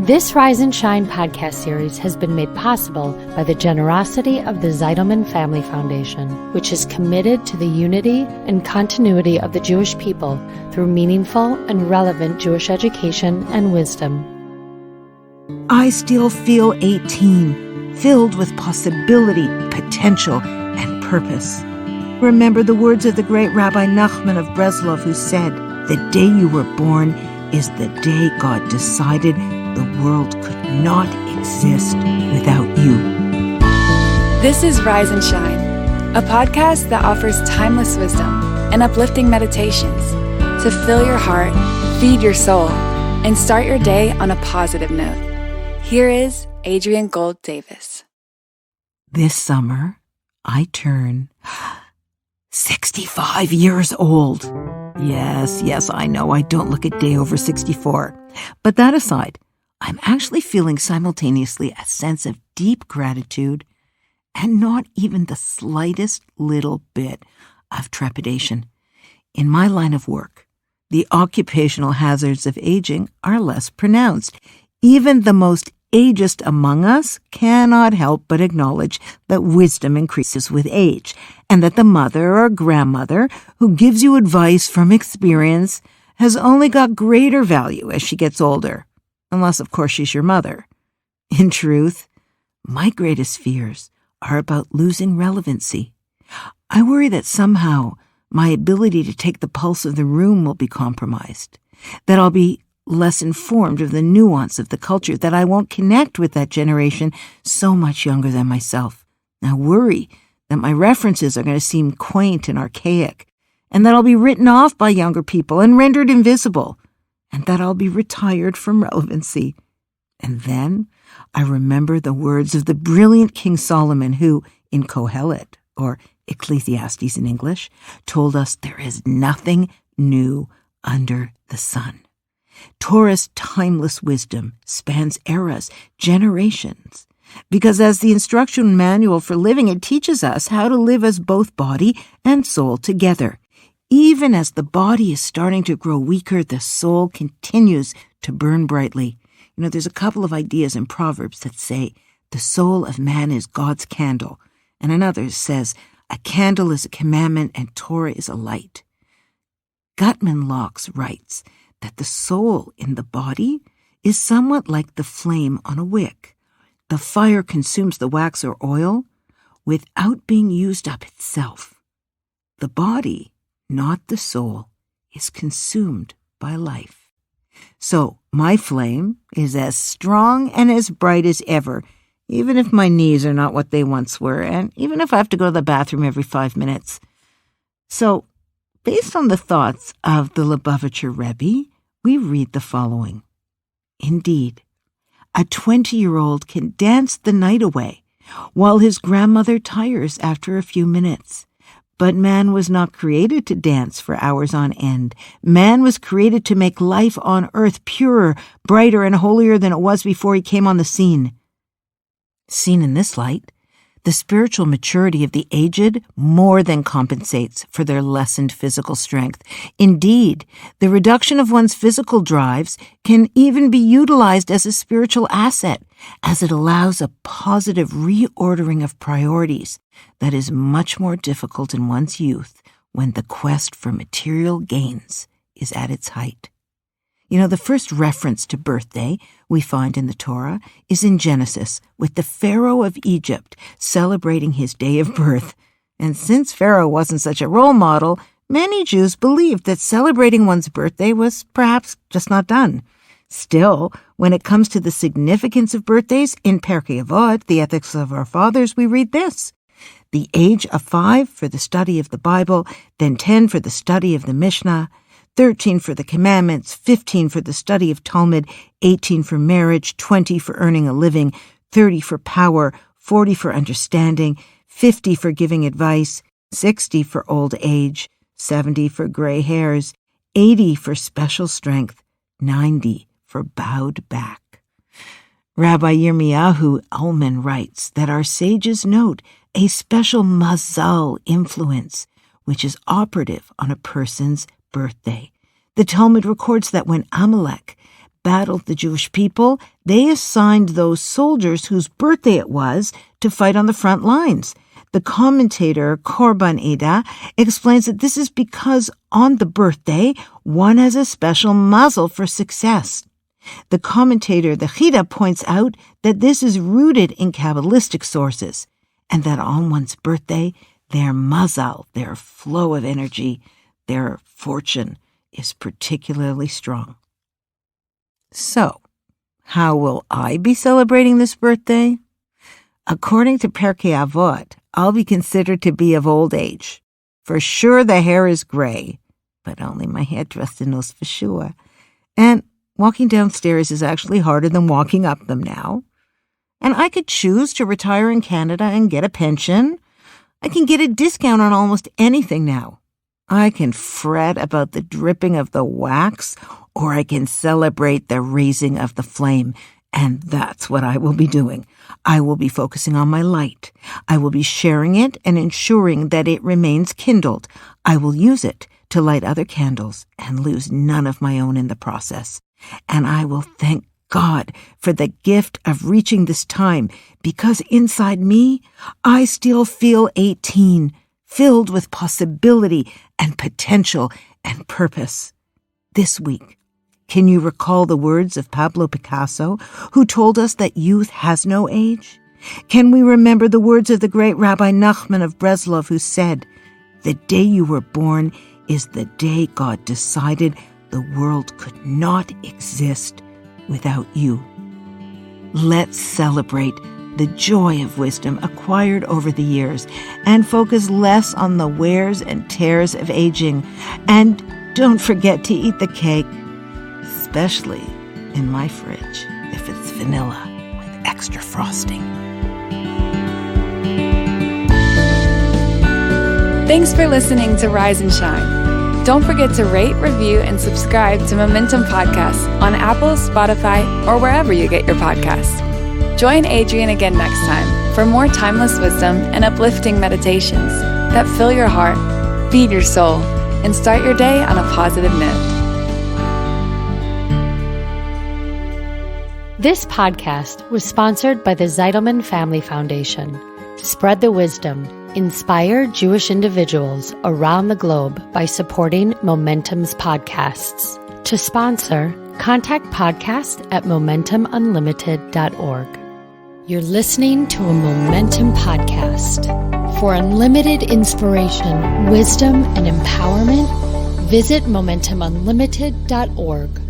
This Rise and Shine podcast series has been made possible by the generosity of the Zeidelman Family Foundation, which is committed to the unity and continuity of the Jewish people through meaningful and relevant Jewish education and wisdom. I still feel 18, filled with possibility, potential, and purpose. Remember the words of the great Rabbi Nachman of Breslov, who said, "The day you were born is the day God decided the world could not exist without you." This is Rise and Shine, a podcast that offers timeless wisdom and uplifting meditations to fill your heart, feed your soul, and start your day on a positive note. Here is Adrienne Gold Davis. This summer, I turn 65 years old. Yes, I know I don't look a day over 64. But that aside, I'm actually feeling simultaneously a sense of deep gratitude and not even the slightest little bit of trepidation. In my line of work, the occupational hazards of aging are less pronounced. Even the most ageist among us cannot help but acknowledge that wisdom increases with age, and that the mother or grandmother who gives you advice from experience has only got greater value as she gets older, unless, of course, she's your mother. In truth, my greatest fears are about losing relevancy. I worry that somehow my ability to take the pulse of the room will be compromised, that I'll be less informed of the nuance of the culture, that I won't connect with that generation so much younger than myself. I worry that my references are going to seem quaint and archaic, and that I'll be written off by younger people and rendered invisible, and that I'll be retired from relevancy. And then I remember the words of the brilliant King Solomon, who, in Kohelet, or Ecclesiastes in English, told us there is nothing new under the sun. Torah's timeless wisdom spans eras, generations, because as the instruction manual for living, it teaches us how to live as both body and soul together. Even as the body is starting to grow weaker, the soul continues to burn brightly. There's a couple of ideas in Proverbs that say, the soul of man is God's candle, and another says, a candle is a commandment and Torah is a light. Gutman Locke writes that the soul in the body is somewhat like the flame on a wick. The fire consumes the wax or oil without being used up itself. The body, not the soul, is consumed by life. So my flame is as strong and as bright as ever, even if my knees are not what they once were, and even if I have to go to the bathroom every 5 minutes. So, based on the thoughts of the Lubavitcher Rebbe, we read the following. Indeed, a 20-year-old can dance the night away, while his grandmother tires after a few minutes. But man was not created to dance for hours on end. Man was created to make life on earth purer, brighter, and holier than it was before he came on the scene. Seen in this light, the spiritual maturity of the aged more than compensates for their lessened physical strength. Indeed, the reduction of one's physical drives can even be utilized as a spiritual asset, as it allows a positive reordering of priorities that is much more difficult in one's youth when the quest for material gains is at its height. The first reference to birthday we find in the Torah is in Genesis, with the Pharaoh of Egypt celebrating his day of birth. And since Pharaoh wasn't such a role model, many Jews believed that celebrating one's birthday was perhaps just not done. Still, when it comes to the significance of birthdays, in Pirkei Avot, the Ethics of Our Fathers, we read this: the age of 5 for the study of the Bible, then 10 for the study of the Mishnah, 13 for the commandments, 15 for the study of Talmud, 18 for marriage, 20 for earning a living, 30 for power, 40 for understanding, 50 for giving advice, 60 for old age, 70 for gray hairs, 80 for special strength, 90 for bowed back. Rabbi Yirmiyahu Ullman writes that our sages note a special mazal influence, which is operative on a person's birthday. The Talmud records that when Amalek battled the Jewish people, they assigned those soldiers whose birthday it was to fight on the front lines. The commentator Korban Eda explains that this is because on the birthday, one has a special mazel for success. The commentator, the Chida, points out that this is rooted in Kabbalistic sources, and that on one's birthday, their mazal, their flow of energy, their fortune is particularly strong. So, how will I be celebrating this birthday? According to Pirkei Avot, I'll be considered to be of old age. For sure the hair is gray, but only my hairdresser knows for sure. And walking downstairs is actually harder than walking up them now. And I could choose to retire in Canada and get a pension. I can get a discount on almost anything now. I can fret about the dripping of the wax, or I can celebrate the raising of the flame. And that's what I will be doing. I will be focusing on my light. I will be sharing it and ensuring that it remains kindled. I will use it to light other candles and lose none of my own in the process. And I will thank God for the gift of reaching this time, because inside me, I still feel 18, filled with possibility and potential and purpose. This week, can you recall the words of Pablo Picasso, who told us that youth has no age? Can we remember the words of the great Rabbi Nachman of Breslov, who said, "The day you were born is the day God decided the world could not exist without you." Let's celebrate the joy of wisdom acquired over the years and focus less on the wears and tears of aging. And don't forget to eat the cake, especially in my fridge if it's vanilla with extra frosting. Thanks for listening to Rise and Shine. Don't forget to rate, review, and subscribe to Momentum Podcasts on Apple, Spotify, or wherever you get your podcasts. Join Adrienne again next time for more timeless wisdom and uplifting meditations that fill your heart, feed your soul, and start your day on a positive note. This podcast was sponsored by the Zeidelman Family Foundation to spread the wisdom, inspire Jewish individuals around the globe by supporting Momentum's podcasts. To sponsor, contact podcast@momentumunlimited.org. You're listening to a Momentum podcast. For unlimited inspiration, wisdom, and empowerment, visit momentumunlimited.org.